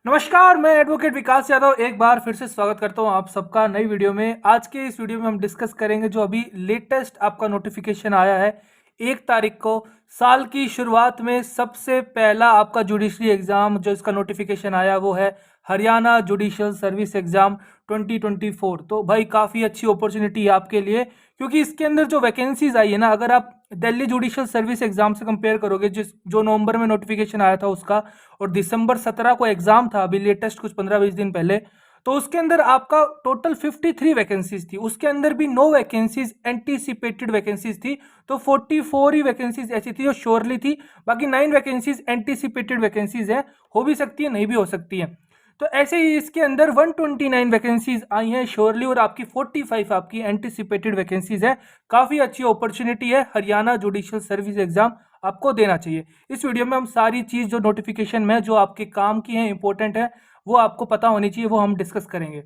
नमस्कार, मैं एडवोकेट विकास यादव एक बार फिर से स्वागत करता हूं आप सबका नई वीडियो में। आज के इस वीडियो में हम डिस्कस करेंगे जो अभी लेटेस्ट आपका नोटिफिकेशन आया है 1 तारीख को। साल की शुरुआत में सबसे पहला आपका जुडिशरी एग्जाम जो इसका नोटिफिकेशन आया वो है हरियाणा जुडिशियल सर्विस एग्जाम 2024। तो भाई काफ़ी अच्छी अपॉर्चुनिटी है आपके लिए, क्योंकि इसके अंदर जो वैकेंसीज आई है ना, अगर आप दिल्ली जुडिशियल सर्विस एग्जाम से कंपेयर करोगे जो नवंबर में नोटिफिकेशन आया था उसका, और दिसंबर 17 को एग्जाम था अभी लेटेस्ट कुछ 15-20 दिन पहले, तो उसके अंदर आपका टोटल 53 वैकेंसीज थी। उसके अंदर भी 9 वैकेंसीज एंटीसिपेटेड वैकेंसीज थी, तो 44 ही वैकेंसीज ऐसी थी जो श्योरली थी। बाकी 9 वैकेंसीज एंटीसिपेटेड वैकेंसीज है, हो भी सकती है नहीं भी हो सकती है। तो ऐसे ही इसके अंदर 129 वैकेंसीज आई हैं श्योरली और आपकी 45 आपकी एंटीसिपेटेड वैकेंसीज है। काफ़ी अच्छी अपॉर्चुनिटी है, हरियाणा जुडिशियल सर्विस एग्जाम आपको देना चाहिए। इस वीडियो में हम सारी चीज़ जो नोटिफिकेशन में जो आपके काम की है, इंपॉर्टेंट है, वो आपको पता होनी चाहिए, वो हम डिस्कस करेंगे।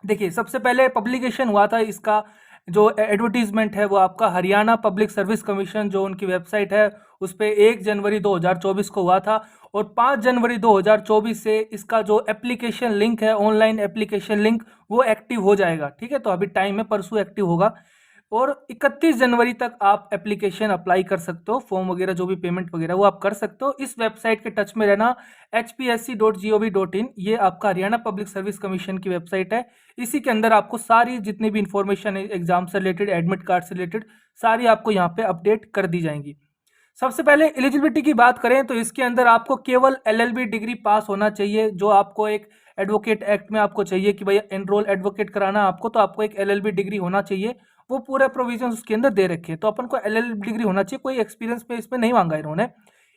देखिए, सबसे पहले पब्लिकेशन हुआ था इसका, जो एडवर्टीजमेंट है वो आपका हरियाणा पब्लिक सर्विस कमीशन जो उनकी वेबसाइट है उस पर 1 जनवरी 2024 को हुआ था, और 5 जनवरी 2024 से इसका जो एप्लीकेशन लिंक है, ऑनलाइन एप्लीकेशन लिंक, वो एक्टिव हो जाएगा। ठीक है, तो अभी टाइम है, परसों एक्टिव होगा, और 31 जनवरी तक आप एप्लीकेशन अप्लाई कर सकते हो, फॉर्म वगैरह जो भी पेमेंट वगैरह वो आप कर सकते हो। इस वेबसाइट के टच में रहना, hpsc.gov.in, ये आपका हरियाणा पब्लिक सर्विस कमीशन की वेबसाइट है। इसी के अंदर आपको सारी जितनी भी इंफॉर्मेशन है एग्जाम से रिलेटेड, एडमिट कार्ड से रिलेटेड, सारी आपको यहाँ पे अपडेट कर दी जाएंगी। सबसे पहले एलिजिबिलिटी की बात करें तो इसके अंदर आपको केवल एलएलबी डिग्री पास होना चाहिए, जो आपको एक एडवोकेट एक्ट में आपको चाहिए कि भाई एनरोल एडवोकेट कराना आपको, तो आपको एक एलएलबी डिग्री होना चाहिए। वो पूरे प्रोविजन उसके अंदर दे रखे हैं, तो अपन को एलएलबी डिग्री होना चाहिए। कोई एक्सपीरियंस पे इसमें नहीं मांगा इन्होंने।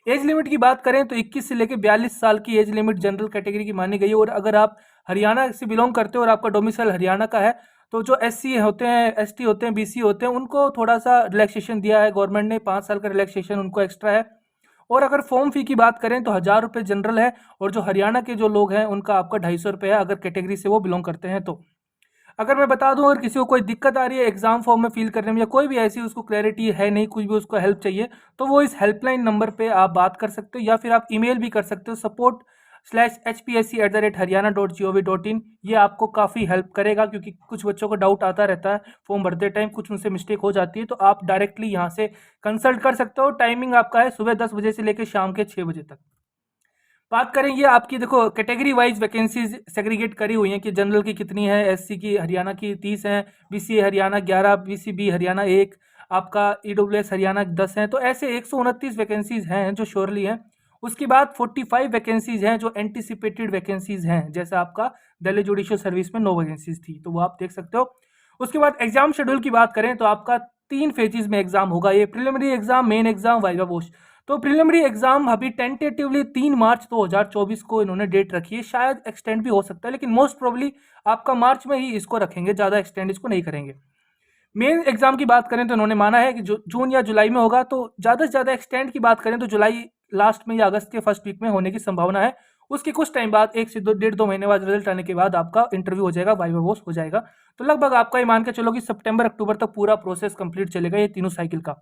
एज लिमिट की बात करें तो 21 से लेकर 42 साल की एज लिमिट जनरल कैटेगरी की मानी गई है, और अगर आप हरियाणा से बिलोंग करते हो और आपका डोमिसाइल हरियाणा का है, तो जो एससी होते हैं, एसटी होते हैं, बीसी होते हैं, उनको थोड़ा सा रिलैक्सेशन दिया है गवर्नमेंट ने, 5 साल का रिलैक्सेशन उनको एक्स्ट्रा है। और अगर फॉर्म फी की बात करें तो 1000 रुपये जनरल है, और जो हरियाणा के जो लोग हैं उनका आपका 250 रुपये है, अगर कैटेगरी से वो बिलोंग करते हैं तो। अगर मैं बता दूं, अगर किसी को कोई दिक्कत आ रही है एग्जाम फॉर्म में फिल करने में, या कोई भी ऐसी उसको क्लैरिटी है नहीं, कुछ भी उसको हेल्प चाहिए, तो वो इस हेल्पलाइन नंबर पे आप बात कर सकते हो, या फिर आप ईमेल भी कर सकते हो, support/hpsc@haryana.gov.in। ये आपको काफ़ी हेल्प करेगा, क्योंकि कुछ बच्चों को डाउट आता रहता है फॉर्म भरते टाइम, कुछ उनसे मिस्टेक हो जाती है, तो आप डायरेक्टली यहाँ से कंसल्ट कर सकते हो। टाइमिंग आपका है सुबह 10 बजे से लेकर शाम के 6 बजे तक। बात करें ये आपकी, देखो कैटेगरी वाइज वैकेंसीज सेग्रीगेट करी हुई हैं कि जनरल की कितनी है, एससी की हरियाणा की 30 हैं, बीसी हरियाणा 11, बीसीबी हरियाणा 1, आपका ईडब्ल्यूएस हरियाणा 10 हैं। तो ऐसे 129 वैकेंसीज हैं जो श्योरली हैं। उसके बाद 45 वैकेंसीज हैं जो एंटिसिपेटेड वैकेंसीज हैं, जैसे आपका दिल्ली जुडिशियल सर्विस में 9 वैकेंसीज थी, तो वो आप देख सकते हो। उसके बाद एग्जाम शेड्यूल की बात करें तो आपका 3 फेजेज में एग्जाम होगा, ये preliminary exam, main exam, viva wash. तो प्रिलिमिनरी एग्जाम अभी टेंटेटिवली 3 मार्च 2024 को इन्होंने डेट रखी है, शायद एक्सटेंड भी हो सकता है, लेकिन मोस्ट प्रोबेबली आपका मार्च में ही इसको रखेंगे, ज़्यादा एक्सटेंड इसको नहीं करेंगे। मेन एग्जाम की बात करें तो इन्होंने माना है कि जून या जुलाई में होगा, तो ज़्यादा से ज़्यादा एक्सटेंड की बात करें तो जुलाई लास्ट में या अगस्त के फर्स्ट वीक में होने की संभावना है। उसके कुछ टाइम बाद, 1 से 1.5-2 महीने बाद रिजल्ट आने के बाद आपका इंटरव्यू हो जाएगा, वाइवा वोस हो जाएगा। तो लगभग आपका ये मान के चलो कि सितंबर अक्टूबर तक पूरा प्रोसेस कंप्लीट चलेगा, ये तीनों साइकिल का।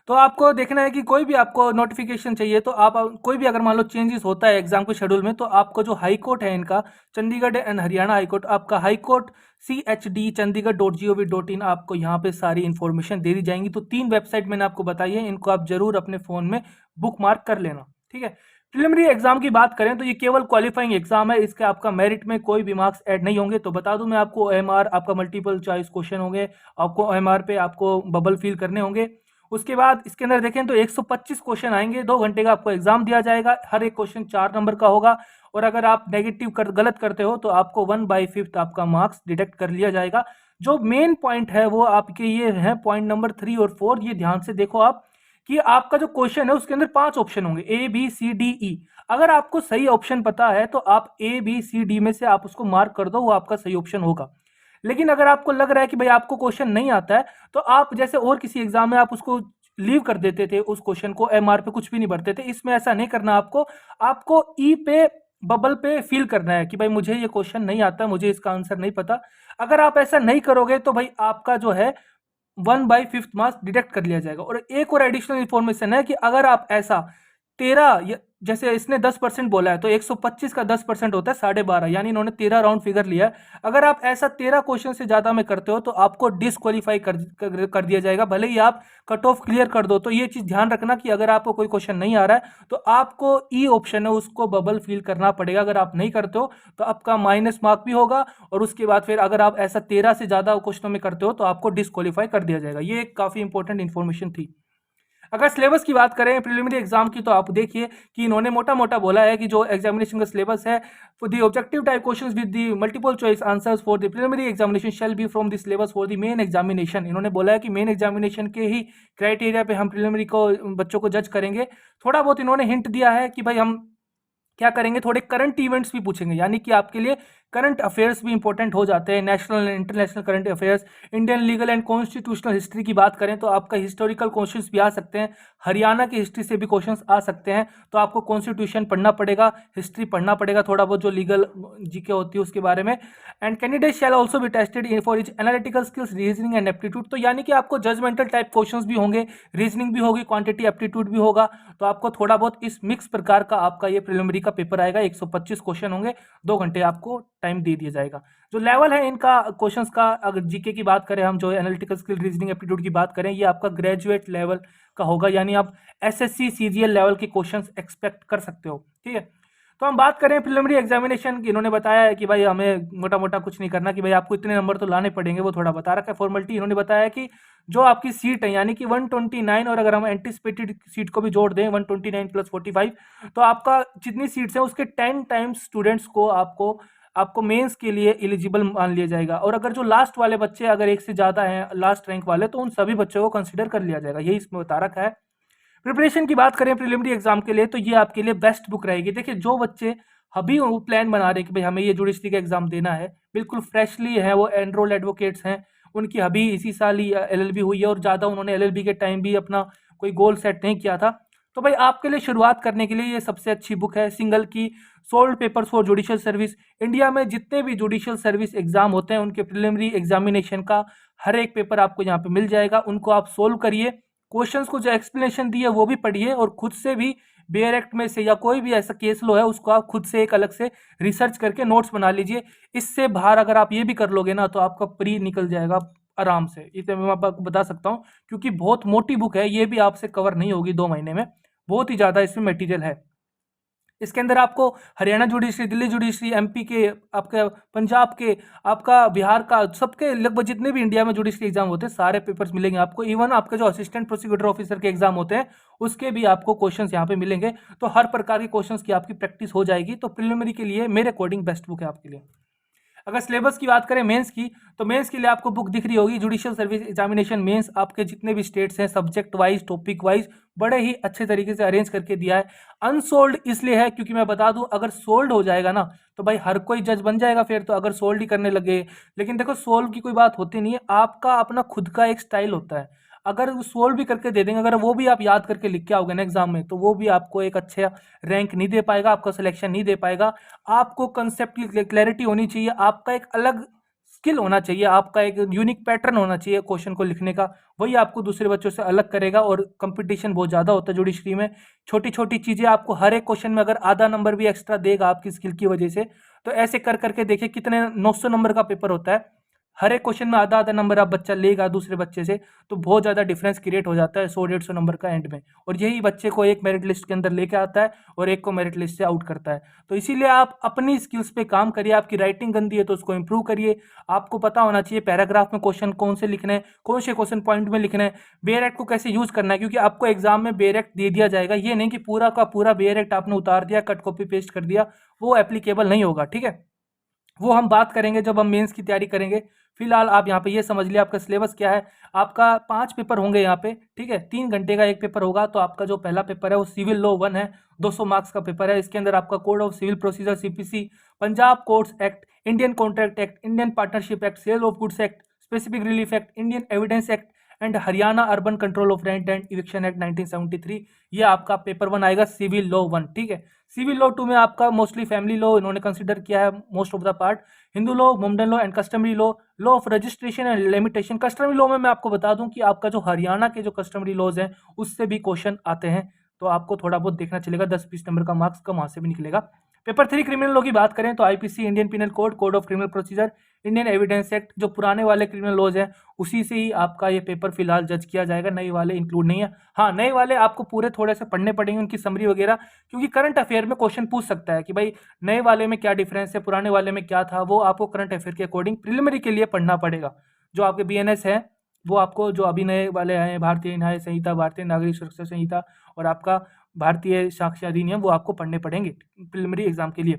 तो आपको देखना है कि कोई भी आपको नोटिफिकेशन चाहिए तो आप कोई भी अगर मान लो चेंजेस होता है एग्जाम के शेड्यूल में, तो आपको जो हाई कोर्ट है इनका, Chandigarh and Haryana high court, आपका हाई कोर्ट chd.chandigarh.gov.in, आपको यहाँ पे सारी इन्फॉर्मेशन दे दी जाएंगी। तो 3 वेबसाइट मैंने आपको बताई है, इनको आप जरूर अपने फ़ोन में बुक मार्क कर लेना। ठीक है, प्रिलिमिनरी एग्जाम की बात करें तो ये केवल क्वालिफाइंग एग्जाम है, इसके आपका मेरिट में कोई भी मार्क्स ऐड नहीं होंगे। तो बता दूं मैं आपको, ओएमआर आपका मल्टीपल चॉइस क्वेश्चन होंगे, आपको ओएमआर पे आपको बबल फिल करने होंगे। उसके बाद इसके अंदर देखें तो 125 क्वेश्चन आएंगे, 2 घंटे का आपको एग्जाम दिया जाएगा, हर एक क्वेश्चन 4 नंबर का होगा, और अगर आप नेगेटिव गलत करते हो तो आपको 1/5 आपका मार्क्स डिडक्ट कर लिया जाएगा। जो मेन पॉइंट है वो आपके ये है, पॉइंट नंबर 3 और 4, ये ध्यान से देखो आप, कि आपका जो क्वेश्चन है उसके अंदर 5 ऑप्शन होंगे, A B C D E। अगर आपको सही ऑप्शन पता है तो आप A B C D में से आप उसको मार्क कर दो, वो आपका सही ऑप्शन होगा। लेकिन अगर आपको लग रहा है कि भाई आपको क्वेश्चन नहीं आता है, तो आप जैसे और किसी एग्जाम में आप उसको लीव कर देते थे, उस क्वेश्चन को एमआर पे कुछ भी नहीं भरते थे, इसमें ऐसा नहीं करना। आपको आपको ई पे, बबल पे फील करना है कि भाई मुझे ये क्वेश्चन नहीं आता, मुझे इसका आंसर नहीं पता। अगर आप ऐसा नहीं करोगे तो भाई आपका जो है 1/5 मार्क्स डिडक्ट कर लिया जाएगा। और एक और एडिशनल इन्फॉर्मेशन है कि अगर आप ऐसा 13 जैसे इसने 10% बोला है तो 125 का 10% होता है 12.5, यानी इन्होंने 13 राउंड फिगर लिया है। अगर आप ऐसा 13 क्वेश्चन से ज्यादा में करते हो तो आपको डिसक्वालीफाई कर दिया जाएगा, भले ही आप कट ऑफ क्लियर कर दो। तो ये चीज ध्यान रखना कि अगर आपको कोई क्वेश्चन नहीं आ रहा है तो आपको ई ऑप्शन है उसको बबल फिल करना पड़ेगा। अगर आप नहीं करते हो तो आपका माइनस मार्क भी होगा, और उसके बाद फिर अगर आप ऐसा 13 से ज्यादा क्वेश्चनों में करते हो तो आपको डिसक्वालीफाई कर दिया जाएगा। ये एक काफी इंपॉर्टेंट इन्फॉर्मेशन थी। अगर सिलेबस की बात करें प्रिलिमिनरी एग्जाम की, तो आप देखिए कि इन्होंने मोटा मोटा बोला है कि जो एग्जामिनेशन का सिलेबस है for the objective type questions with the multiple choice answers for the preliminary examination shall be from the syllabus for the main examination. इन्होंने बोला है कि मेन एग्जामिनेशन के ही क्राइटेरिया पे हम प्रिलिमिनरी को बच्चों को जज करेंगे। थोड़ा बहुत इन्होंने हिंट दिया है कि भाई हम क्या करेंगे, थोड़े करंट इवेंट्स भी पूछेंगे, यानी कि आपके लिए करंट अफेयर्स भी इंपॉर्टेंट हो जाते हैं, national and international current affairs. Indian legal and constitutional history की बात करें तो आपका हिस्टोरिकल क्वेश्चंस भी आ सकते हैं, हरियाणा की हिस्ट्री से भी क्वेश्चंस आ सकते हैं। तो आपको कॉन्स्टिट्यूशन पढ़ना पड़ेगा, हिस्ट्री पढ़ना पड़ेगा, थोड़ा बहुत जो लीगल जीके होती है उसके बारे में। And candidate shall also be tested for is analytical skills, reasoning and aptitude. तो यानी कि आपको जजमेंटल टाइप क्वेश्चंस भी होंगे, रीजनिंग भी होगी, क्वांटिटी एप्टीट्यूड भी होगा। तो आपको थोड़ा बहुत इस मिक्स प्रकार का आपका ये प्रिलिमिनरी का पेपर आएगा। 125 क्वेश्चन होंगे, 2 घंटे आपको टाइम दे दिया जाएगा। जो लेवल है इनका क्वेश्चंस का, अगर जीके की बात करें हम, जो एनालिटिकल स्किल, रीजनिंग एप्टीट्यूड की बात करें, ये आपका ग्रेजुएट लेवल का होगा, यानी आप एसएससी सीजीएल लेवल के क्वेश्चंस एक्सपेक्ट कर सकते हो। ठीक है, तो हम बात करें प्रिलिमिनरी एग्जामिनेशन की। इन्होंने बताया है कि भाई हमें मोटा मोटा कुछ नहीं करना कि भाई आपको इतने नंबर तो लाने पड़ेंगे, वो थोड़ा बता रखा है फॉर्मेलिटी। इन्होंने बताया कि जो आपकी सीट है यानी कि 129, और अगर हम एंटिसिपेटेड सीट को भी जोड़ दें 129 + 45, तो आपका जितनी सीट्स हैं उसके 10 टाइम्स स्टूडेंट्स को आपको मेंस के लिए एलिजिबल मान लिया जाएगा। और अगर जो लास्ट वाले बच्चे अगर एक से ज़्यादा हैं लास्ट रैंक वाले, तो उन सभी बच्चों को कंसिडर कर लिया जाएगा, यही इसमें बता रखा है। प्रिपरेशन की बात करें प्रिलिमिनरी एग्जाम के लिए, तो ये आपके लिए बेस्ट बुक रहेगी। देखिए, जो बच्चे अभी वो प्लान बना रहे हैं कि भाई हमें ये जुडिशरी का एग्जाम देना है, बिल्कुल फ्रेशली है, वो एनरोल्ड एडवोकेट्स हैं, उनकी अभी इसी साल ही एलएलबी हुई है, और ज़्यादा उन्होंने एलएलबी के टाइम भी अपना कोई गोल सेट नहीं किया था, तो भाई आपके लिए शुरुआत करने के लिए ये सबसे अच्छी बुक है। सिंगल की sold papers for judicial service. India में जितने भी जुडिशियल सर्विस एग्जाम होते हैं उनके प्रिलिमिनरी एग्जामिनेशन का हर एक पेपर आपको यहाँ पे मिल जाएगा, उनको आप सोल्व करिए, क्वेश्चंस को जो एक्सप्लेनेशन दी है वो भी पढ़िए, और खुद से भी बेयर एक्ट में से या कोई भी ऐसा केस लो है उसको आप खुद से एक अलग से रिसर्च करके नोट्स बना लीजिए। इससे बाहर अगर आप ये भी कर लोगे ना तो आपका प्री निकल जाएगा आराम से, इसे मैं आपको बता सकता हूँ, क्योंकि बहुत मोटी बुक है, ये भी आपसे कवर नहीं होगी 2 महीने में, बहुत ही ज़्यादा इसमें मटेरियल है। इसके अंदर आपको Haryana judiciary, Delhi judiciary, MP के, आपका पंजाब के, आपका बिहार का, सबके लगभग जितने भी इंडिया में जुडिशरी एग्जाम होते हैं सारे पेपर्स मिलेंगे आपको। इवन आपके जो असिस्टेंट प्रोसिक्यूटर ऑफिसर के एग्जाम होते हैं उसके भी आपको क्वेश्चंस यहाँ पे मिलेंगे। तो हर प्रकार के क्वेश्चंस की आपकी प्रैक्टिस हो जाएगी। तो प्रिलिमिनरी के लिए मेरे अकॉर्डिंग बेस्ट बुक है आपके लिए। अगर सिलेबस की बात करें मेंस की, तो मेंस के लिए आपको बुक दिख रही होगी, जुडिशियल सर्विस एग्जामिनेशन मेंस, आपके जितने भी स्टेट्स हैं सब्जेक्ट वाइज, टॉपिक वाइज बड़े ही अच्छे तरीके से अरेंज करके दिया है। अनसोल्ड इसलिए है क्योंकि मैं बता दूं, अगर सोल्ड हो जाएगा ना तो भाई हर कोई जज बन जाएगा फिर तो, अगर सोल्ड ही करने लगे। लेकिन देखो, सोल्व की कोई बात होती नहीं है, आपका अपना खुद का एक स्टाइल होता है। अगर वो सोल्व भी करके दे देंगे, अगर वो भी आप याद करके लिख के आओगे ना एग्जाम में, तो वो भी आपको एक अच्छा रैंक नहीं दे पाएगा, आपका सिलेक्शन नहीं दे पाएगा। आपको कंसेप्ट की क्लैरिटी होनी चाहिए, आपका एक अलग स्किल होना चाहिए, आपका एक यूनिक पैटर्न होना चाहिए क्वेश्चन को लिखने का, वही आपको दूसरे बच्चों से अलग करेगा। और कंपटीशन बहुत ज़्यादा होता है जुडिशरी में, छोटी छोटी चीज़ें आपको हर एक क्वेश्चन में अगर आधा नंबर भी एक्स्ट्रा देगा आपकी स्किल की वजह से, तो ऐसे कर करके देखिए कितने 900 नंबर का पेपर होता है, हर एक क्वेश्चन में आधा आधा नंबर आप बच्चा लेगा दूसरे बच्चे से, तो बहुत ज़्यादा डिफरेंस क्रिएट हो जाता है 100-150 नंबर का एंड में, और यही बच्चे को एक मेरिट लिस्ट के अंदर लेके आता है और एक को मेरिट लिस्ट से आउट करता है। तो इसीलिए आप अपनी स्किल्स पे काम करिए, आपकी राइटिंग गंदी है तो उसको इंप्रूव करिए, आपको पता होना चाहिए पैराग्राफ में क्वेश्चन कौन से लिखने हैं, कौन से क्वेश्चन पॉइंट में लिखने हैं, बेयर एक्ट को कैसे यूज़ करना है, क्योंकि आपको एग्जाम में बेयर एक्ट दे दिया जाएगा, ये नहीं कि पूरा का पूरा बेयर एक्ट आपने उतार दिया, कट कॉपी पेस्ट कर दिया, वो एप्लीकेबल नहीं होगा। ठीक है, वो हम बात करेंगे जब हम मेंस की तैयारी करेंगे। फिलहाल आप यहाँ पे ये समझ लिया आपका सिलेबस क्या है। आपका 5 पेपर होंगे यहाँ पे, ठीक है, 3 घंटे का एक पेपर होगा। तो आपका जो पहला पेपर है वो सिविल लॉ 1 है, 200 मार्क्स का पेपर है। इसके अंदर आपका code of civil procedure CPC, Punjab courts act, Indian contract act, Indian partnership act, sale of goods act, specific relief act, Indian evidence act and Haryana urban control of rent and eviction act 1973, ये आपका paper 1 आएगा civil law 1। ठीक है, civil law 2 में आपका mostly family law इन्होंने consider किया है most of the part, Hindu law, Mohammedan law and customary law, law of registration and limitation. Customary law में मैं आपको बता दूं कि आपका जो हरियाणा के जो कस्टमरी लॉज हैं उससे भी क्वेश्चन आते हैं, तो आपको थोड़ा बहुत देखना चलेगा, 10-20 नंबर का मार्क्स कम वहाँ से भी निकलेगा। पेपर 3 क्रिमिनल लॉ की बात करें तो IPC, Indian penal code, code of criminal procedure, Indian evidence act, जो पुराने वाले क्रिमिनल लॉज हैं उसी से ही आपका ये पेपर फिलहाल जज किया जाएगा, नए वाले इंक्लूड नहीं है। हाँ, नए वाले आपको पूरे थोड़े से पढ़ने पड़ेंगे, उनकी समरी वगैरह, क्योंकि करंट अफेयर में क्वेश्चन पूछ सकता है कि भाई नए वाले में क्या डिफरेंस है, पुराने वाले में क्या था, वो आपको करंट अफेयर के अकॉर्डिंग प्रिलिमिनरी के लिए पढ़ना पड़ेगा। जो आपके बीएनएस है वो आपको, जो अभी नए वाले आए हैं, भारतीय न्याय संहिता, भारतीय नागरिक सुरक्षा संहिता और आपका भारतीय साक्ष्य अधिनियम, वो आपको पढ़ने पड़ेंगे प्रिलिमिनरी एग्जाम के लिए।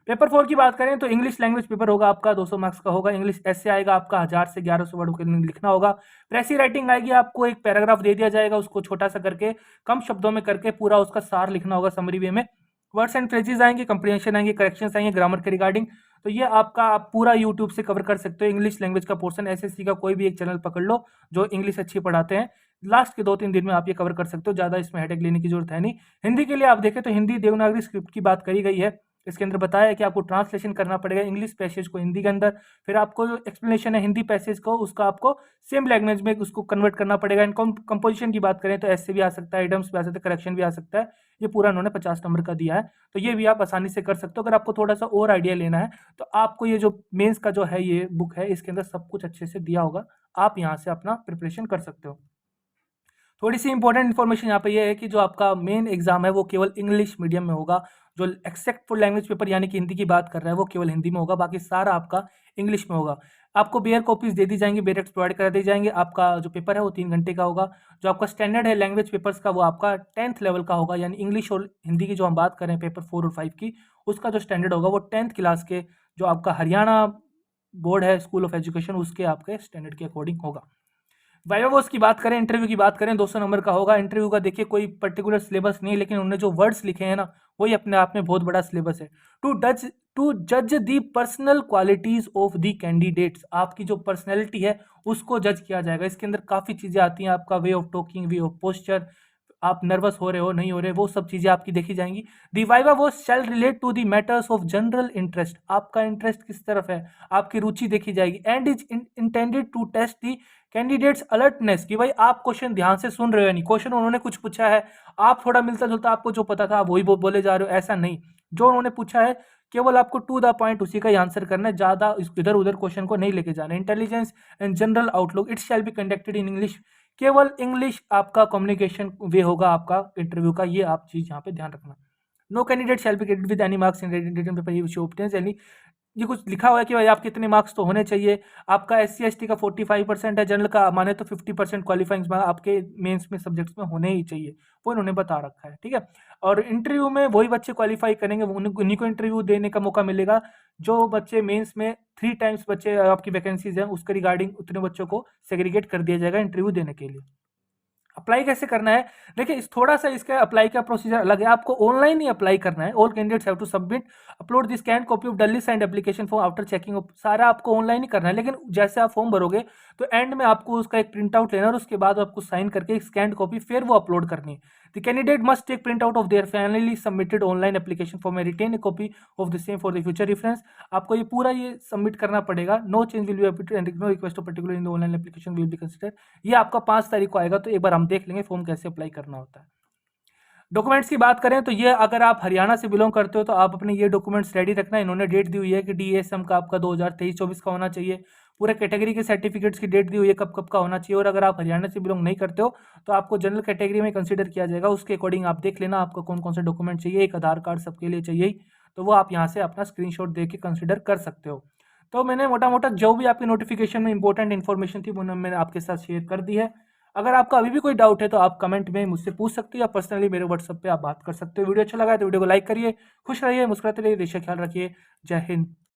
पेपर 4 की बात करें तो इंग्लिश लैंग्वेज पेपर होगा आपका, 200 मार्क्स का होगा। इंग्लिश ऐसे आएगा आपका 1000 से 1100 वर्ड के लिखना होगा। प्रेसी राइटिंग आएगी, आपको एक पैराग्राफ दे दिया जाएगा, उसको छोटा सा करके कम शब्दों में करके पूरा उसका सार लिखना होगा समरी वे में। वर्ड्स एंड फ्रेजेस आएंगे, कंप्रीहेंशन आएंगे, करेक्शंस आएंगे ग्रामर के रिगार्डिंग। तो ये आपका आप पूरा यूट्यूब से कवर कर सकते हो इंग्लिश लैंग्वेज का पोर्शन। एसएससी का कोई भी एक चैनल पकड़ लो जो इंग्लिश अच्छी पढ़ाते हैं, लास्ट के 2-3 दिन में आप ये कवर कर सकते हो, ज़्यादा इसमें हेडेक लेने की जरूरत है नहीं। हिंदी के लिए आप देखें तो हिंदी देवनागरी स्क्रिप्ट की बात करी गई है, इसके अंदर बताया है कि आपको ट्रांसलेशन करना पड़ेगा इंग्लिश पैसेज को हिंदी के अंदर, फिर आपको जो एक्सप्लेनेशन है हिंदी पैसेज को उसका आपको सेम लैंग्वेज में उसको कन्वर्ट करना पड़ेगा। इन कंपोजिशन की बात करें तो ऐसे भी आ सकता है, इडम्स भी आ सकता है, करेक्शन भी आ सकता है। ये पूरा उन्होंने 50 नंबर का दिया है, तो ये भी आप आसानी से कर सकते हो। अगर आपको थोड़ा सा और आइडिया लेना है तो आपको ये जो मेंस का जो है ये बुक है, इसके अंदर सब कुछ अच्छे से दिया होगा, आप यहाँ से अपना प्रिपरेशन कर सकते हो। थोड़ी सी इंपॉर्टेंट इन्फॉर्मेशन यहाँ पे ये है कि जो आपका मेन एग्जाम है वो केवल इंग्लिश मीडियम में होगा। जो एक्सेप्ट फॉर लैंग्वेज पेपर यानी कि हिंदी की बात कर रहा है वो केवल हिंदी में होगा, बाकी सारा आपका इंग्लिश में होगा। आपको बेयर कॉपीज दे दी जाएंगी, बेयर प्रोवाइड करा दी जाएंगे। आपका जो पेपर है वो 3 घंटे का होगा। जो आपका स्टैंडर्ड है लैंग्वेज पेपर्स का वो आपका 10th लेवल का होगा, यानी इंग्लिश और हिंदी की जो हम बात करें पेपर 4 और 5 की, उसका जो स्टैंडर्ड होगा वो 10th क्लास के जो आपका हरियाणा बोर्ड है स्कूल ऑफ एजुकेशन उसके आपके स्टैंडर्ड के अकॉर्डिंग होगा। वाइवा वॉस की बात करें, इंटरव्यू की बात करें, 200 नंबर का होगा। इंटरव्यू का देखिए कोई पर्टिकुलर सिलेबस नहीं है, लेकिन उन्होंने जो वर्ड्स लिखे हैं ना वही अपने आप में बहुत बड़ा सिलेबस है। टू जज the personal qualities of the candidates, आपकी जो पर्सनैलिटी है उसको जज किया जाएगा। इसके अंदर काफ़ी चीज़ें आती हैं, आपका way of talking, way of posture, आप नर्वस हो रहे हो नहीं हो रहे, वो सब चीज़ें आपकी देखी जाएंगी। दी वाइवा वो shall relate to the matters of general interest, आपका इंटरेस्ट किस तरफ है, आपकी रुचि देखी जाएगी। And is intended to test the candidates alertness, कि भाई आप क्वेश्चन ध्यान से सुन रहे हो या नहीं। क्वेश्चन उन्होंने कुछ पूछा है, आप थोड़ा मिलता जुलता आपको जो पता था आप वही बोले जा रहे हो, ऐसा नहीं। जो उन्होंने पूछा है केवल आपको टू द पॉइंट उसी का ही आंसर करना है, ज़्यादा इधर उधर क्वेश्चन को नहीं लेके जाना है। Intelligence and general outlook, it shall be conducted in English, केवल इंग्लिश आपका कम्युनिकेशन वे होगा आपका इंटरव्यू का, ये आप चीज़ यहाँ पे ध्यान रखना। No candidate shall be credited with any marks in written paper he so obtains any, ये कुछ लिखा हुआ है कि भाई आप कितने मार्क्स तो होने चाहिए। आपका SC ST का 45% है, जनरल का माने तो 50% क्वालिफाइंग आपके मेंस में सब्जेक्ट्स में होने ही चाहिए, वो इन्होंने बता रखा है, ठीक है। और इंटरव्यू में वही बच्चे क्वालिफाई करेंगे, उन्हीं को इंटरव्यू देने का मौका मिलेगा। जो बच्चे मेंस में 3 टाइम्स बच्चे आपकी वैकेंसीज हैं उसके रिगार्डिंग उतने बच्चों को सेग्रीगेट कर दिया जाएगा इंटरव्यू देने के लिए। अप्लाई कैसे करना है, देखिए इस थोड़ा सा इसका अप्लाई का प्रोसीजर अलग है। आपको ऑनलाइन ही अप्लाई करना है। All candidates have to submit upload the scan copy of duly signed application form after checking, सारा आपको ऑनलाइन ही करना है। लेकिन जैसे आप फॉर्म भरोगे तो एंड में आपको उसका एक प्रिंट आउट लेना और उसके बाद आपको साइन करके एक स्कैन कॉपी फिर वो अपलोड करनी है। The candidate must take print out of their finally submitted online application form and retain a copy of the same for the future reference. आपको ये पूरा ये सबमिट करना पड़ेगा। No change will be and no request of particular in the online application will be consider. ये आपका 5 तारीख को आएगा, तो एक बार हम देख लेंगे फॉर्म कैसे अप्लाई करना होता है। डॉक्यूमेंट्स की बात करें तो ये अगर आप हरियाणा से बिलोंग करते हो तो आप अपने ये डॉक्यूमेंट्स रेडी रखना। इन्होंने डेट दी हुई है कि DSM का आपका 2023-24 का होना चाहिए। पूरे कैटेगरी के सर्टिफिकेट्स की डेट दी हुई है कब कब का होना चाहिए। और अगर आप हरियाणा से बिलोंग नहीं करते हो तो आपको जनरल कैटेगरी में कंसिडर किया जाएगा, उसके अकॉर्डिंग आप देख लेना आपको कौन कौन से डॉक्यूमेंट चाहिए। एक आधार कार्ड सबके लिए चाहिए, तो वो आप यहाँ से अपना स्क्रीनशॉट दे के कंसिडर कर सकते हो। तो मैंने मोटा मोटा जो भी आपकी नोटिफिकेशन में इंपॉर्टेंट इन्फॉर्मेशन थी वो मैंने आपके साथ शेयर कर दी है। अगर आपका अभी भी कोई डाउट है तो आप कमेंट में मुझसे पूछ सकते हो या पर्सनली मेरे व्हाट्सएप पे आप बात कर सकते हो। वीडियो अच्छा लगा है तो वीडियो को लाइक करिए, खुश रहिए, मुस्कुराते रहिए, देश का ख्याल रखिए। जय हिंद।